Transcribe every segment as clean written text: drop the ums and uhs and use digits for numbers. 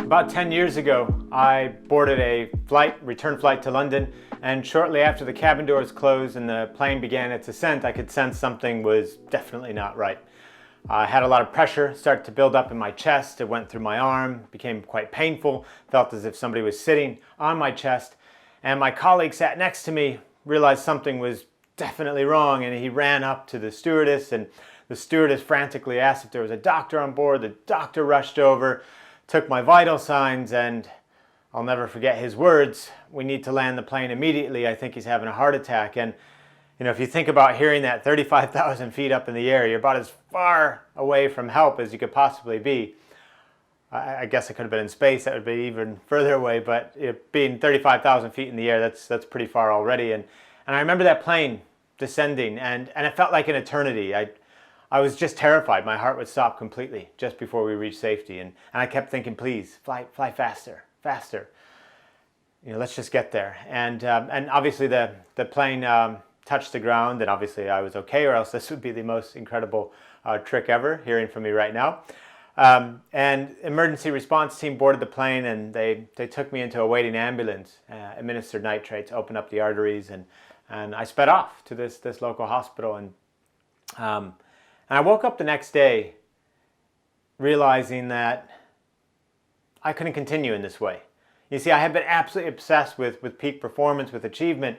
About 10 years ago, I boarded a return flight to London, and shortly after the cabin doors closed and the plane began its ascent, I could sense something was definitely not right. I had a lot of pressure start to build up in my chest. It went through my arm, became quite painful, felt as if somebody was sitting on my chest, and my colleague sat next to me, realized something was definitely wrong, and he ran up to the stewardess, and the stewardess frantically asked if there was a doctor on board. The doctor rushed over, took my vital signs, and I'll never forget his words: "We need to land the plane immediately. I think he's having a heart attack." And you know, if you think about hearing that 35,000 feet up in the air, you're about as far away from help as you could possibly be. I guess I could have been in space, that would be even further away, but being 35,000 feet in the air, that's pretty far already. And I remember that plane descending, and it felt like an eternity. I was just terrified. My heart would stop completely just before we reached safety. And I kept thinking, please, fly faster, faster. You know, let's just get there. And obviously the plane touched the ground, and obviously I was okay, or else this would be the most incredible trick ever, hearing from me right now. And emergency response team boarded the plane, and they took me into a waiting ambulance, administered nitrates, opened up the arteries, and I sped off to this local hospital. And I woke up the next day realizing that I couldn't continue in this way. You see, I had been absolutely obsessed with peak performance, with achievement,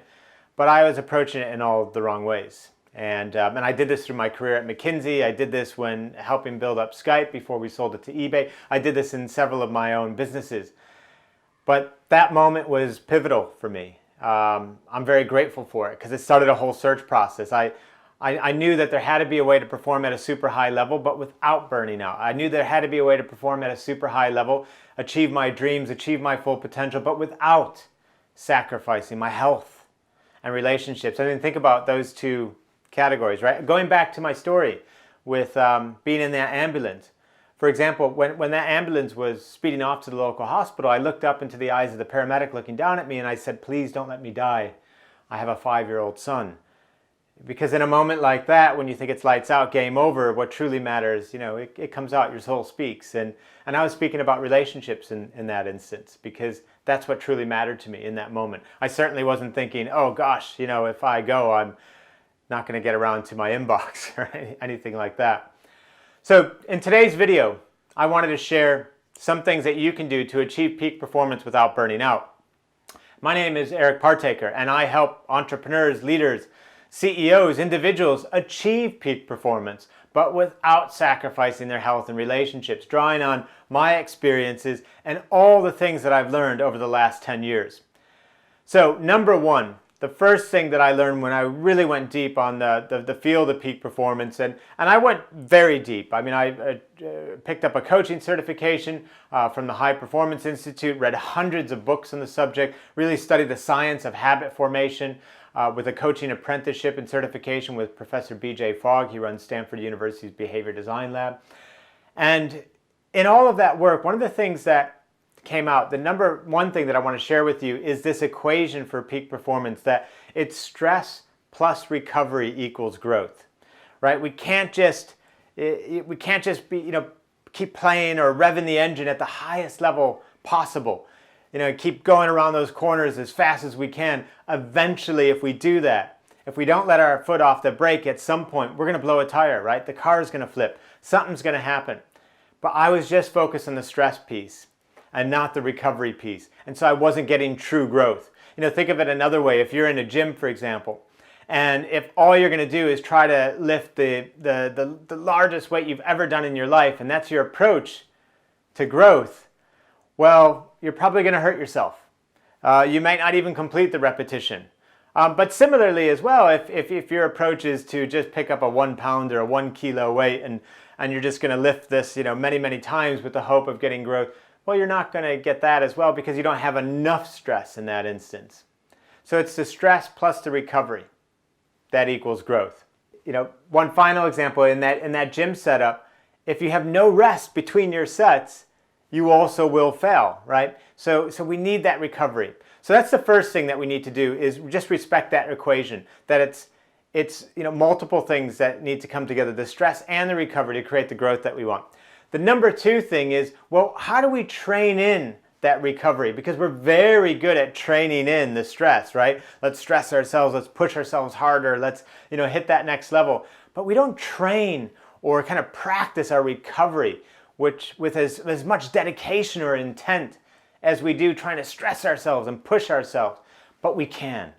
but I was approaching it in all the wrong ways. And I did this through my career at McKinsey. I did this when helping build up Skype before we sold it to eBay. I did this in several of my own businesses. But that moment was pivotal for me. I'm very grateful for it because it started a whole search process. I knew that there had to be a way to perform at a super high level, but without burning out. I knew there had to be a way to perform at a super high level, achieve my dreams, achieve my full potential, but without sacrificing my health and relationships. I mean, think about those two categories, right? Going back to my story with being in that ambulance. For example, when that ambulance was speeding off to the local hospital, I looked up into the eyes of the paramedic looking down at me, and I said, "Please don't let me die. I have a 5-year-old son." Because in a moment like that, when you think it's lights out, game over, what truly matters, you know, it comes out, your soul speaks. And I was speaking about relationships in that instance, because that's what truly mattered to me in that moment. I certainly wasn't thinking, oh gosh, you know, if I go, I'm not going to get around to my inbox or anything like that. So in today's video, I wanted to share some things that you can do to achieve peak performance without burning out. My name is Eric Partaker, and I help entrepreneurs, leaders, CEOs, individuals achieve peak performance, but without sacrificing their health and relationships, drawing on my experiences and all the things that I've learned over the last 10 years. So number one, the first thing that I learned when I really went deep on the field of peak performance, and I went very deep. I mean, I picked up a coaching certification from the High Performance Institute, read hundreds of books on the subject, really studied the science of habit formation, with a coaching apprenticeship and certification with Professor B.J. Fogg. He runs Stanford University's Behavior Design Lab. And in all of that work, one of the things that came out, the number one thing that I want to share with you is this equation for peak performance, that it's stress plus recovery equals growth, right? We can't just be, you know, keep playing or revving the engine at the highest level possible. You know, keep going around those corners as fast as we can. Eventually, if we do that, if we don't let our foot off the brake at some point, we're going to blow a tire, right? The car is going to flip. Something's going to happen. But I was just focused on the stress piece and not the recovery piece. And so I wasn't getting true growth. You know, think of it another way. If you're in a gym, for example, and if all you're going to do is try to lift the largest weight you've ever done in your life, and that's your approach to growth, well, you're probably going to hurt yourself. You might not even complete the repetition. But similarly as well, if your approach is to just pick up a 1 pound or a 1 kilo weight and you're just going to lift this, you know, many times with the hope of getting growth, well, you're not going to get that as well because you don't have enough stress in that instance. So it's the stress plus the recovery that equals growth. You know, one final example in that gym setup, if you have no rest between your sets, you also will fail, right? So we need that recovery. So that's the first thing that we need to do, is just respect that equation, that it's you know, multiple things that need to come together, the stress and the recovery, to create the growth that we want. The number two thing is, well, how do we train in that recovery? Because we're very good at training in the stress, right? Let's stress ourselves, let's push ourselves harder, let's hit that next level. But we don't train or kind of practice our recovery with as much dedication or intent as we do trying to stress ourselves and push ourselves. But we can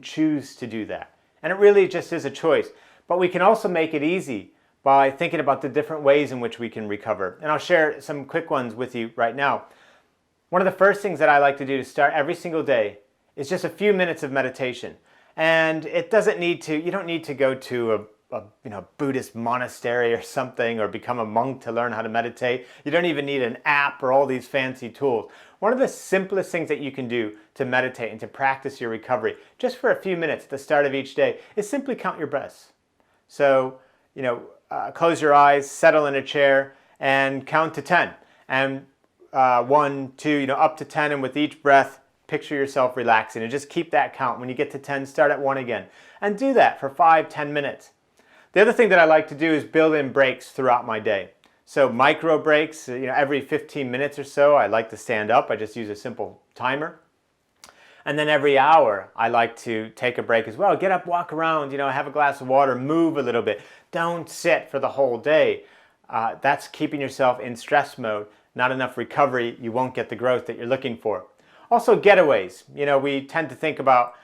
choose to do that. And it really just is a choice. But we can also make it easy by thinking about the different ways in which we can recover. And I'll share some quick ones with you right now. One of the first things that I like to do to start every single day is just a few minutes of meditation. And you don't need to go to a Buddhist monastery or something, or become a monk to learn how to meditate. You don't even need an app or all these fancy tools. One of the simplest things that you can do to meditate and to practice your recovery, just for a few minutes at the start of each day, is simply count your breaths. So, close your eyes, settle in a chair, and count to 10. And 1, 2, up to 10, and with each breath, picture yourself relaxing, and just keep that count. When you get to 10, start at 1 again. And do that for 5-10 minutes. The other thing that I like to do is build in breaks throughout my day. So micro breaks, every 15 minutes or so, I like to stand up. I just use a simple timer. And then every hour, I like to take a break as well. Get up, walk around, have a glass of water, move a little bit. Don't sit for the whole day. That's keeping yourself in stress mode. Not enough recovery, you won't get the growth that you're looking for. Also, getaways. We tend to think about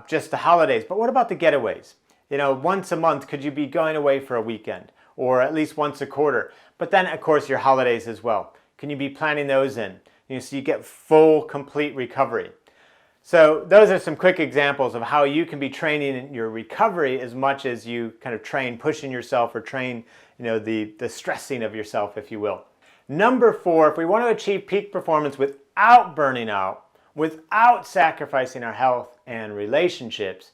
just the holidays, but what about the getaways? Once a month, could you be going away for a weekend? Or at least once a quarter? But then, of course, your holidays as well. Can you be planning those in? So you get full, complete recovery. So those are some quick examples of how you can be training in your recovery as much as you kind of train pushing yourself or train the stressing of yourself, if you will. Number 4, if we want to achieve peak performance without burning out, without sacrificing our health and relationships,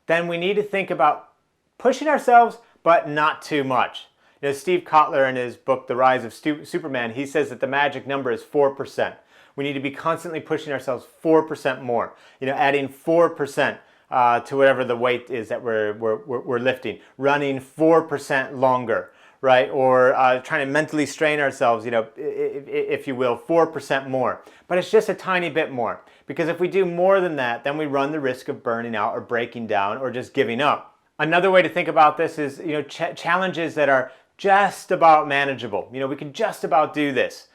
then we need to think about pushing ourselves, but not too much. Steve Kotler, in his book, The Rise of Superman, he says that the magic number is 4%. We need to be constantly pushing ourselves 4% more. Adding 4% to whatever the weight is that we're lifting. Running 4% longer, right? Or trying to mentally strain ourselves, if you will, 4% more. But it's just a tiny bit more. Because if we do more than that, then we run the risk of burning out or breaking down or just giving up. Another way to think about this is, challenges that are just about manageable. We can just about do this,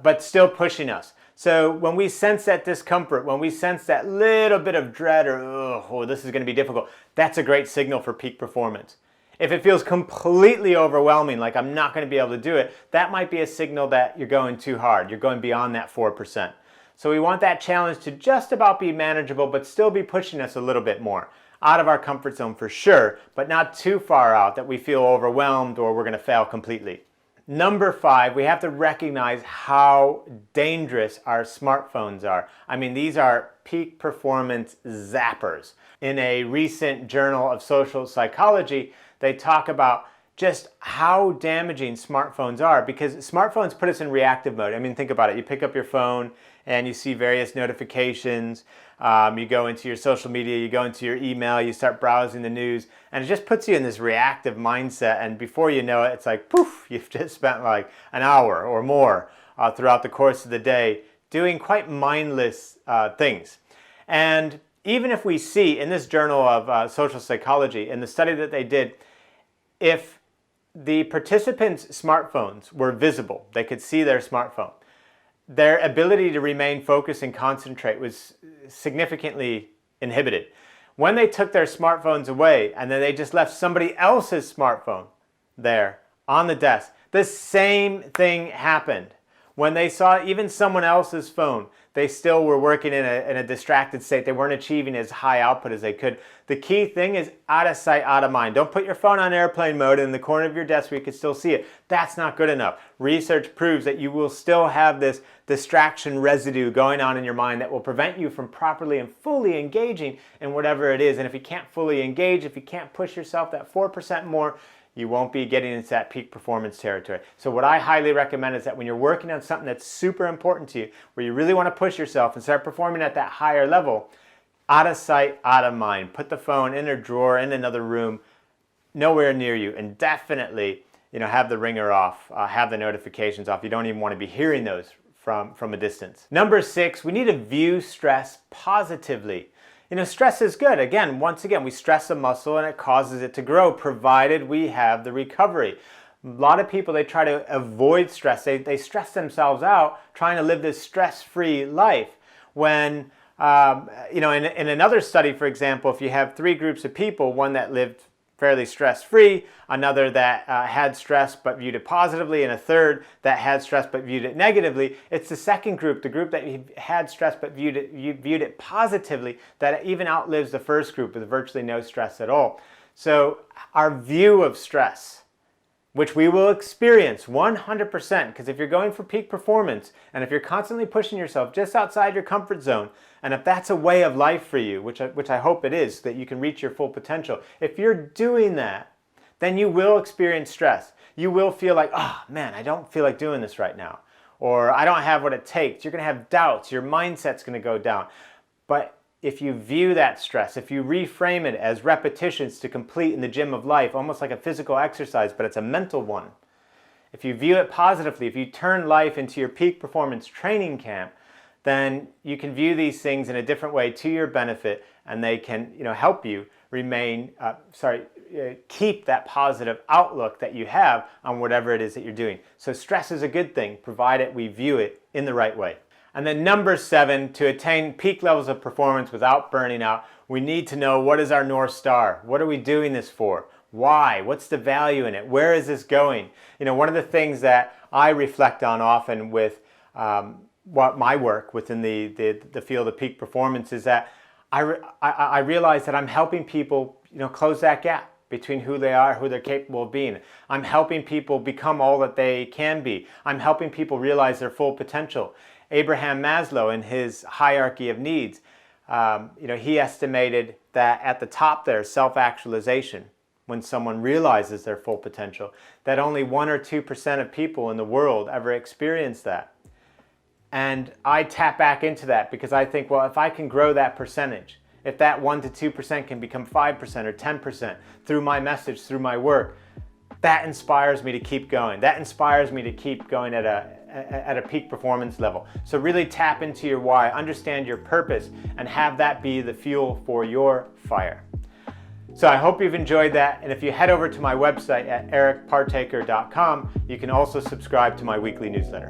but still pushing us. So when we sense that discomfort, when we sense that little bit of dread or, oh, this is going to be difficult, that's a great signal for peak performance. If it feels completely overwhelming, like I'm not going to be able to do it, that might be a signal that you're going too hard. You're going beyond that 4%. So we want that challenge to just about be manageable, but still be pushing us a little bit more. Out of our comfort zone for sure, but not too far out that we feel overwhelmed or we're going to fail completely. Number 5, we have to recognize how dangerous our smartphones are. These are peak performance zappers. In a recent journal of social psychology, they talk about just how damaging smartphones are, because smartphones put us in reactive mode. Think about it. You pick up your phone and you see various notifications. You go into your social media, you go into your email, you start browsing the news, and it just puts you in this reactive mindset. And before you know it, it's like, poof, you've just spent like an hour or more throughout the course of the day doing quite mindless things. And even if we see in this journal of social psychology, in the study that they did, if the participants' smartphones were visible, they could see their smartphone, their ability to remain focused and concentrate was significantly inhibited. When they took their smartphones away and then they just left somebody else's smartphone there on the desk, the same thing happened. When they saw even someone else's phone, they still were working in a distracted state. They weren't achieving as high output as they could. The key thing is out of sight, out of mind. Don't put your phone on airplane mode in the corner of your desk where you can still see it. That's not good enough. Research proves that you will still have this distraction residue going on in your mind that will prevent you from properly and fully engaging in whatever it is. And if you can't fully engage, if you can't push yourself that 4% more, you won't be getting into that peak performance territory. So what I highly recommend is that when you're working on something that's super important to you, where you really want to push yourself and start performing at that higher level, out of sight, out of mind. Put the phone in a drawer, in another room, nowhere near you. And definitely have the ringer off, have the notifications off. You don't even want to be hearing those from a distance. Number 6, we need to view stress positively. Stress is good. Once again, we stress a muscle and it causes it to grow, provided we have the recovery. A lot of people, they try to avoid stress. They stress themselves out trying to live this stress-free life. When, in another study, for example, if you have 3 groups of people, one that lived fairly stress-free, another that had stress but viewed it positively, and a third that had stress but viewed it negatively, it's the second group, the group that had stress but viewed it positively, that even outlives the first group with virtually no stress at all. So our view of stress, which we will experience 100%, because if you're going for peak performance, and if you're constantly pushing yourself just outside your comfort zone, and if that's a way of life for you, which I hope it is, that you can reach your full potential, if you're doing that, then you will experience stress. You will feel like, oh man, I don't feel like doing this right now, or I don't have what it takes. You're going to have doubts. Your mindset's going to go down. But if you view that stress, if you reframe it as repetitions to complete in the gym of life, almost like a physical exercise, but it's a mental one. If you view it positively, if you turn life into your peak performance training camp, then you can view these things in a different way to your benefit, and they can, help you keep that positive outlook that you have on whatever it is that you're doing. So stress is a good thing, provided we view it in the right way. And then number 7, to attain peak levels of performance without burning out, we need to know, what is our North Star? What are we doing this for? Why? What's the value in it? Where is this going? One of the things that I reflect on often with what my work within the field of peak performance is that I realize that I'm helping people close that gap between who they are, who they're capable of being. I'm helping people become all that they can be. I'm helping people realize their full potential. Abraham Maslow, in his hierarchy of needs, he estimated that at the top there, self-actualization, when someone realizes their full potential, that only 1 or 2% of people in the world ever experience that. And I tap back into that because I think, well, if I can grow that percentage, if that 1 to 2% can become 5% or 10% through my message, through my work, that inspires me to keep going. That inspires me to keep going at a peak performance level. So really tap into your why, understand your purpose, and have that be the fuel for your fire. So I hope you've enjoyed that, and if you head over to my website at ericpartaker.com, you can also subscribe to my weekly newsletter.